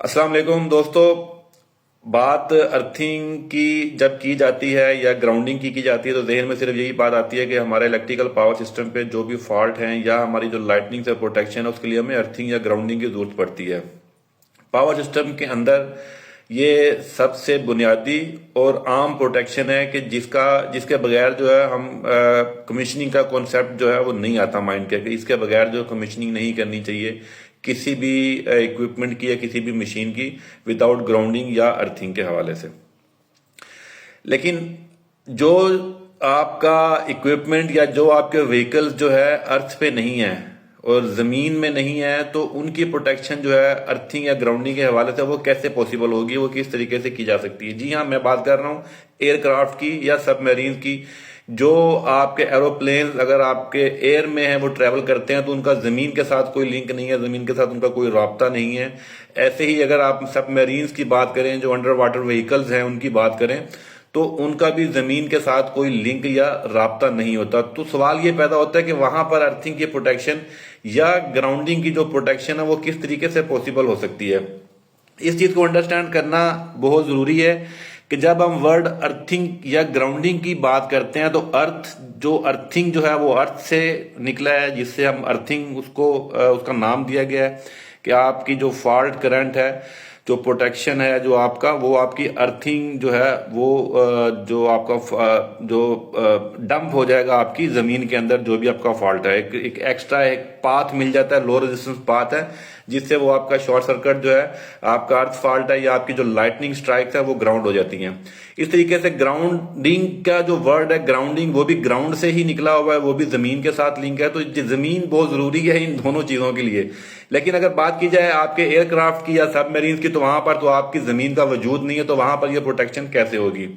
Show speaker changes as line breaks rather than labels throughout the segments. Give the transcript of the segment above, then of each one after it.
अस्सलाम वालेकुम दोस्तों। बात अर्थिंग की जब की जाती है या ग्राउंडिंग की जाती है तो जहन में सिर्फ यही बात आती है कि हमारे इलेक्ट्रिकल पावर सिस्टम पे जो भी फॉल्ट हैं या हमारी जो लाइटनिंग से प्रोटेक्शन है उसके लिए हमें अर्थिंग या ग्राउंडिंग की जरूरत पड़ती है। पावर सिस्टम के अंदर ये सबसे बुनियादी और आम प्रोटेक्शन है कि जिसके बगैर जो है हम कमीशनिंग का कॉन्सेप्ट जो है वो नहीं आता माइंड के कि इसके बगैर जो कमीशनिंग नहीं करनी चाहिए किसी भी इक्विपमेंट की या किसी भी मशीन की विदाउट ग्राउंडिंग या अर्थिंग के हवाले से। लेकिन जो आपका इक्विपमेंट या जो आपके व्हीकल्स जो है अर्थ पे नहीं है और जमीन में नहीं है तो उनकी प्रोटेक्शन जो है अर्थिंग या ग्राउंडिंग के हवाले से वो कैसे पॉसिबल होगी, वो किस तरीके से की जा सकती है। जी हाँ, मैं बात कर रहा हूँ एयरक्राफ्ट की या सबमरीन की। जो आपके एरोप्लेन अगर आपके एयर में है वो ट्रेवल करते हैं तो उनका जमीन के साथ कोई लिंक नहीं है, जमीन के साथ उनका कोई राब्ता नहीं है। ऐसे ही अगर आप सबमरीन्स की बात करें, जो अंडर वाटर व्हीकल्स हैं उनकी बात करें तो उनका भी जमीन के साथ कोई लिंक या राब्ता नहीं होता। तो सवाल ये पैदा होता है कि वहां पर अर्थिंग की प्रोटेक्शन या ग्राउंडिंग की जो प्रोटेक्शन है वो किस तरीके से पॉसिबल हो सकती है। इस चीज को अंडरस्टैंड करना बहुत जरूरी है कि जब हम वर्ड अर्थिंग या ग्राउंडिंग की बात करते हैं तो अर्थिंग जो है वो अर्थ से निकला है, जिससे हम अर्थिंग उसका नाम दिया गया है कि आपकी जो फॉल्ट करंट है, जो प्रोटेक्शन है जो आपका, वो आपकी अर्थिंग जो है वो जो आपका जो डंप हो जाएगा आपकी जमीन के अंदर जो भी आपका फॉल्ट है। एक एक्स्ट्रा एक पाथ मिल जाता है, लो रेजिस्टेंस पाथ है, जिससे वो आपका शॉर्ट सर्किट जो है आपका अर्थ फॉल्ट है या आपकी जो लाइटनिंग स्ट्राइक्स है वो ग्राउंड हो जाती हैं। इस तरीके से ग्राउंडिंग का जो वर्ड है ग्राउंडिंग, वो भी ग्राउंड से ही निकला हुआ है, वो भी जमीन के साथ लिंक है। तो जमीन बहुत जरूरी है इन दोनों चीजों के लिए। लेकिन अगर बात की जाए आपके एयरक्राफ्ट की या सबमरीन की तो वहां पर तो आपकी जमीन का वजूद नहीं है, तो वहां पर यह प्रोटेक्शन कैसे होगी।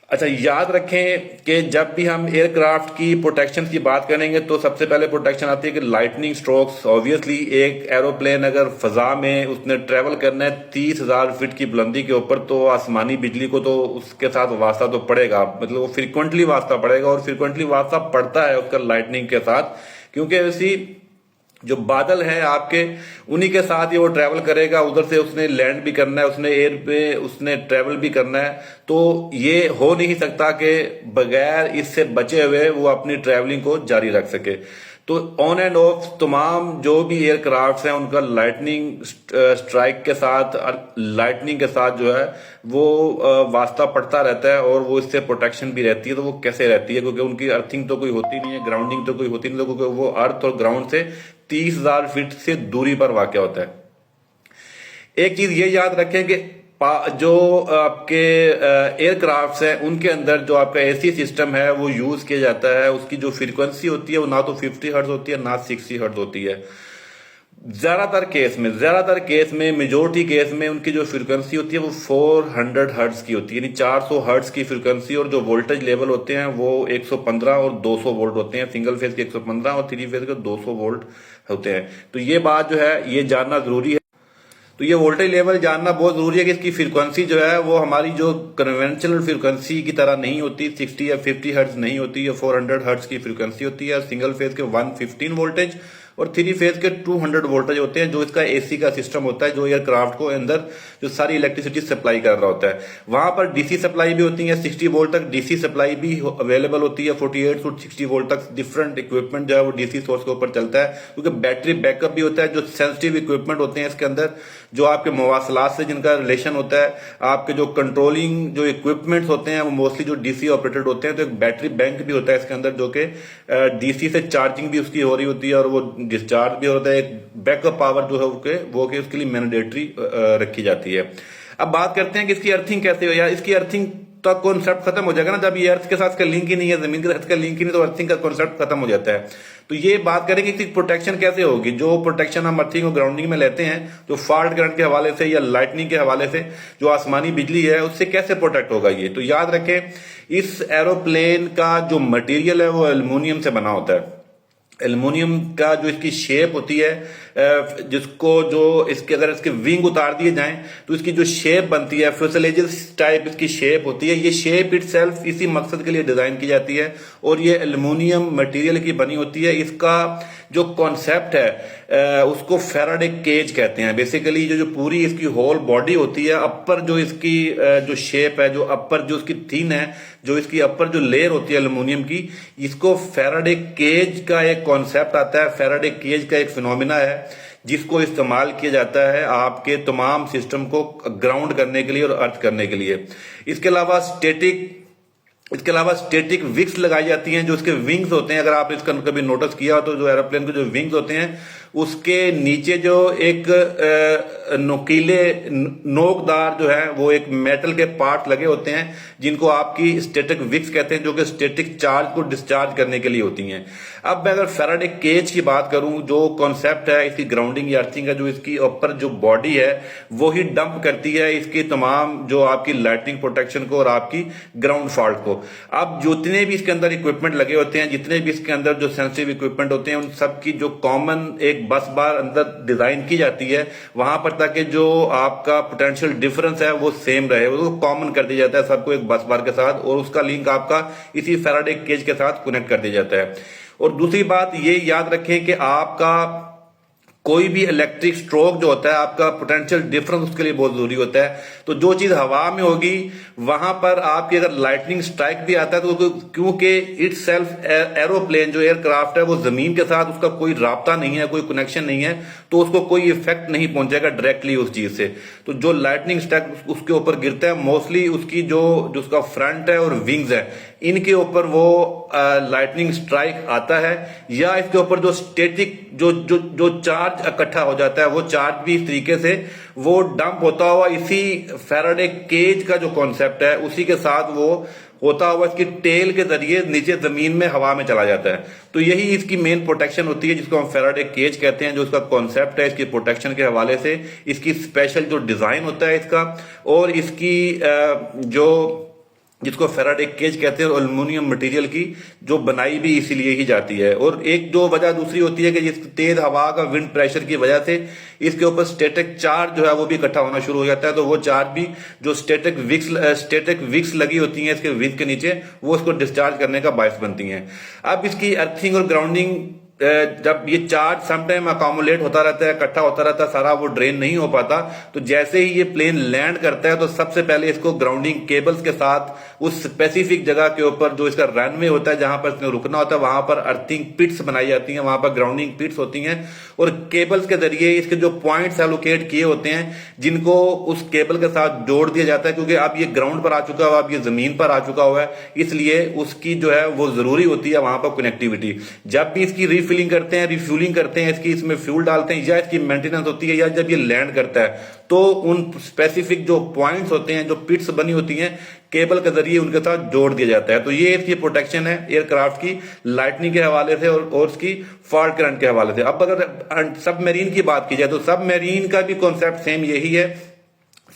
अच्छा, याद रखें कि जब भी हम एयरक्राफ्ट की प्रोटेक्शन की बात करेंगे तो सबसे पहले प्रोटेक्शन आती है कि लाइटनिंग स्ट्रोक्स। ऑब्वियसली एक एरोप्लेन अगर फजा में उसने ट्रेवल करना है 30,000 फीट की बुलंदी के ऊपर तो आसमानी बिजली को तो उसके साथ वास्ता तो पड़ेगा, मतलब वो फ्रिक्वेंटली वास्ता पड़ेगा और फ्रिक्वेंटली वास्ता पड़ता है उसका लाइटनिंग के साथ, क्योंकि ऐसी जो बादल है आपके उन्हीं के साथ ही वो ट्रैवल करेगा। उधर से उसने लैंड भी करना है, उसने एयर पे उसने ट्रैवल भी करना है। तो ये हो नहीं सकता कि बगैर इससे बचे हुए वो अपनी ट्रैवलिंग को जारी रख सके। तो ऑन एंड ऑफ तमाम जो भी एयरक्राफ्ट हैं उनका लाइटनिंग स्ट्राइक के साथ, लाइटनिंग के साथ जो है वो वास्ता पड़ता रहता है और वो इससे प्रोटेक्शन भी रहती है। तो वो कैसे रहती है, क्योंकि उनकी अर्थिंग तो कोई होती नहीं है, ग्राउंडिंग तो कोई होती नहीं, क्योंकि वो अर्थ और ग्राउंड से 30,000 फीट से दूरी पर वाक़ होता है। एक चीज ये याद रखें कि जो आपके एयरक्राफ्ट्स हैं उनके अंदर जो आपका एसी सिस्टम है वो यूज किया जाता है। उसकी जो फ्रीक्वेंसी होती है वो ना तो 50 हर्ट्ज होती है ना 60 हर्ट्ज होती है। ज्यादातर केस में मेजोरिटी केस में उनकी जो फ्रीक्वेंसी होती है वो 400 हर्ट्ज की होती है, यानी 400 हर्ट्ज की फ्रीक्वेंसी। और जो वोल्टेज लेवल होते हैं वो 115 और 200 वोल्ट होते हैं। सिंगल फेज के 115 और थ्री फेज के 200 वोल्ट होते हैं। तो ये बात जो है ये जानना जरूरी है। तो ये वोल्टेज लेवल जानना बहुत जरूरी है कि इसकी फ्रीक्वेंसी जो है वो हमारी जो कन्वेंशनल फ्रीक्वेंसी की तरह नहीं होती, 60 या 50 हर्ट्ज नहीं होती है, 400 हर्ट्ज की फ्रीक्वेंसी होती है। सिंगल फेज के 115 वोल्टेज और थ्री फेज के 200 वोल्टेज होते हैं, जो इसका एसी का सिस्टम होता है, जो एयरक्राफ्ट को अंदर जो सारी इलेक्ट्रिसिटी सप्लाई कर रहा होता है। वहां पर डीसी सप्लाई भी होती है, 60 वोल्ट तक डीसी सप्लाई भी अवेलेबल होती है, 48 से 60 वोल्ट तक डिफरेंट इक्विपमेंट जो है वो डीसी सोर्स के ऊपर चलता है, क्योंकि बैटरी बैकअप भी होता है। जो सेंसिटिव इक्विपमेंट होते हैं इसके अंदर, जो आपके मवासलात से जिनका रिलेशन होता है, आपके जो कंट्रोलिंग जो इक्विपमेंट्स होते हैं वो मोस्टली जो डीसी ऑपरेटेड होते हैं। तो एक बैटरी बैंक भी होता है इसके अंदर, जो कि डीसी से चार्जिंग भी उसकी हो रही होती है और वो डिस्चार्ज भी होता है। एक बैकअप पावर जो है वो कि उसके लिए मैंडेटरी रखी जाती है। अब बात करते हैं कि इसकी अर्थिंग कैसे हो। यार इसकी अर्थिंग का कॉन्सेप्ट खत्म हो जाएगा ना, जब ये अर्थ के साथ का लिंक ही नहीं है, जमीन के साथ का लिंक ही नहीं, तो अर्थिंग का कॉन्सेप्ट खत्म हो जाता है। तो ये बात करेंगे कि प्रोटेक्शन कैसे होगी। जो प्रोटेक्शन हम अर्थिंग और ग्राउंडिंग में लेते हैं, जो फॉल्ट करंट के हवाले से या लाइटनिंग के हवाले से, जो आसमानी बिजली है उससे कैसे प्रोटेक्ट होगा ये। तो याद रखें इस एरोप्लेन का जो मटेरियल है वो एल्युमिनियम से बना होता है। एल्युमिनियम का जो इसकी शेप होती है जिसको जो इसके अगर इसके विंग उतार दिए जाएं तो इसकी जो शेप बनती है, फ्यूसलेजेस टाइप इसकी शेप होती है, ये शेप इटसेल्फ इसी मकसद के लिए डिजाइन की जाती है और ये एल्युमिनियम मटेरियल की बनी होती है। इसका जो कॉन्सेप्ट है उसको फैराडे केज कहते हैं। बेसिकली जो पूरी इसकी होल बॉडी होती है, अपर जो इसकी जो शेप है, जो अपर जो इसकी थिन है, जो इसकी अपर जो लेयर होती है एल्युमिनियम की, इसको फैराडे केज का एक कॉन्सेप्ट आता है, फैराडे केज का एक फिनोमिना है जिसको इस्तेमाल किया जाता है आपके तमाम सिस्टम को ग्राउंड करने के लिए और अर्थ करने के लिए। इसके अलावा स्टेटिक विक्स लगाई जाती हैं, जो इसके विंग्स होते हैं। अगर आप इसका कभी नोटिस किया हो तो जो एरोप्लेन के जो विंग्स होते हैं उसके नीचे जो एक नोकीले नोकदार जो है वो एक मेटल के पार्ट लगे होते हैं जिनको आपकी स्टैटिक विक्स कहते हैं, जो कि स्टैटिक चार्ज को डिस्चार्ज करने के लिए होती हैं। अब मैं अगर फैराडे केज की बात करूं, जो कॉन्सेप्ट है इसकी ग्राउंडिंग या अर्थिंग का, जो इसकी ऊपर जो बॉडी है वो ही डंप करती है इसकी तमाम जो आपकी लाइटनिंग प्रोटेक्शन को और आपकी ग्राउंड फॉल्ट को। अब जितने भी इसके अंदर इक्विपमेंट लगे होते हैं, जितने भी इसके अंदर जो सेंसिटिव इक्विपमेंट होते हैं, उन सब की जो कॉमन एक बस बार अंदर डिजाइन की जाती है वहां पर, ताकि जो आपका पोटेंशियल डिफरेंस है वो सेम रहे, वो कॉमन कर दिया जाता है सबको एक बस बार के साथ, और उसका लिंक आपका इसी फैराडे केज के साथ कनेक्ट कर दिया जाता है। और दूसरी बात ये याद रखें कि आपका कोई भी इलेक्ट्रिक स्ट्रोक जो होता है, आपका पोटेंशियल डिफरेंस उसके लिए बहुत जरूरी होता है। तो जो चीज हवा में होगी वहां पर आपकी अगर लाइटनिंग स्ट्राइक भी आता है तो क्योंकि इट्स सेल्फ एरोप्लेन जो एयरक्राफ्ट है वो जमीन के साथ उसका कोई राब्ता नहीं है, कोई कनेक्शन नहीं है, तो उसको कोई इफेक्ट नहीं पहुंचेगा डायरेक्टली उस चीज से। तो जो लाइटनिंग स्ट्राइक उसके ऊपर गिरता है मोस्टली उसकी जो उसका फ्रंट है और विंग्स है, इनके ऊपर वो लाइटनिंग स्ट्राइक आता है, या इसके ऊपर जो स्टैटिक जो चार्ज इकट्ठा हो जाता है वो चार्ज भी इस तरीके से वो डंप होता हुआ इसी फैराडे केज का जो कॉन्सेप्ट है उसी के साथ वो होता हुआ इसकी टेल के जरिए नीचे जमीन में हवा में चला जाता है। तो यही इसकी मेन प्रोटेक्शन होती है जिसको हम फैराडे केज कहते हैं, जो इसका कॉन्सेप्ट है इसकी प्रोटेक्शन के हवाले से, इसकी स्पेशल जो डिजाइन होता है इसका, और इसकी जो जिसको फैराडे केज कहते हैं, और एल्युमिनियम मटेरियल की जो बनाई भी इसीलिए ही जाती है। और एक जो वजह दूसरी होती है कि जिस तेज हवा का विंड प्रेशर की वजह से इसके ऊपर स्टैटिक चार्ज जो है वो भी इकट्ठा होना शुरू हो जाता है, तो वो चार्ज भी जो स्टैटिक विक्स लगी होती हैं इसके विंग के नीचे, वो इसको डिस्चार्ज करने का बायस बनती हैं। अब इसकी अर्थिंग और ग्राउंडिंग, जब ये चार्ज समटाइम अकोमुलेट होता रहता है, इकट्ठा होता रहता है, सारा वो ड्रेन नहीं हो पाता, तो जैसे ही ये प्लेन लैंड करता है तो सबसे पहले इसको ग्राउंडिंग केबल्स के साथ उस स्पेसिफिक जगह के ऊपर जो इसका रनवे होता है जहां पर इसने रुकना होता है वहां पर अर्थिंग पिट्स बनाई जाती हैं, वहां पर ग्राउंडिंग पिट्स होती हैं, और केबल्स के जरिए इसके जो पॉइंट्स एलोकेट किए होते हैं जिनको उस केबल के साथ जोड़ दिया जाता है, क्योंकि अब ये ग्राउंड पर आ चुका हुआ, अब ये जमीन पर आ चुका हुआ है, इसलिए उसकी जो है वो जरूरी होती है वहां पर कनेक्टिविटी। जब भी इसकी रिफिलिंग करते हैं, रिफ्यूलिंग करते हैं, इसकी इसमें फ्यूल डालते हैं, या इसकी मेंटेनेंस होती है, या जब ये लैंड करता है तो उन स्पेसिफिक जो पॉइंट्स होते हैं, जो पिट्स बनी होती हैं, केबल के जरिए उनके साथ जोड़ दिया जाता है। तो ये इसकी प्रोटेक्शन है एयरक्राफ्ट की लाइटनिंग के हवाले से और उसकी फॉल्ट करंट के हवाले से। अब अगर सबमरीन की बात की जाए तो सबमरीन का भी कॉन्सेप्ट सेम यही है।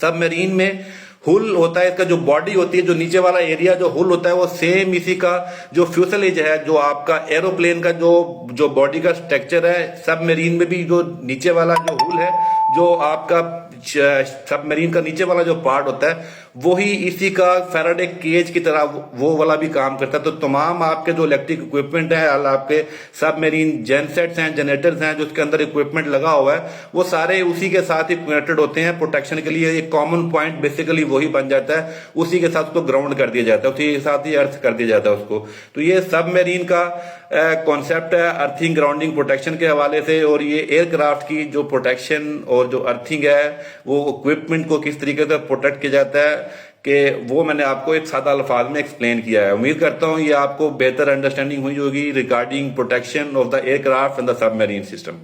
सबमरीन में हुल होता है, इसका जो बॉडी होती है, जो नीचे वाला एरिया जो हुल होता है वो सेम इसी का जो फ्यूसलेज है, जो आपका एरोप्लेन का जो बॉडी का स्ट्रक्चर है, सबमरीन में भी जो नीचे वाला जो हुल है, जो आपका सबमरीन का नीचे वाला जो पार्ट होता है वही इसी का फैराडे केज की तरह वो वाला भी काम करता है। तो तमाम आपके जो इलेक्ट्रिक इक्विपमेंट है, आपके सबमरीन जेनसेट्स हैं, जनरेटर्स हैं, जो उसके अंदर इक्विपमेंट लगा हुआ है, वो सारे उसी के साथ ही कनेक्टेड होते हैं प्रोटेक्शन के लिए। एक कॉमन पॉइंट बेसिकली वही बन जाता है, उसी के साथ उसको ग्राउंड कर दिया जाता है, उसी के साथ ही अर्थ कर दिया जाता है उसको। तो ये सबमरीन का कॉन्सेप्ट है अर्थिंग ग्राउंडिंग प्रोटेक्शन के हवाले से, और ये एयरक्राफ्ट की जो प्रोटेक्शन और जो अर्थिंग है वो इक्विपमेंट को किस तरीके से प्रोटेक्ट किया जाता है कि वो मैंने आपको एक सादा अल्फाज में एक्सप्लेन किया है। उम्मीद करता हूं ये आपको बेहतर अंडरस्टैंडिंग हुई होगी regarding protection of the aircraft and the submarine system.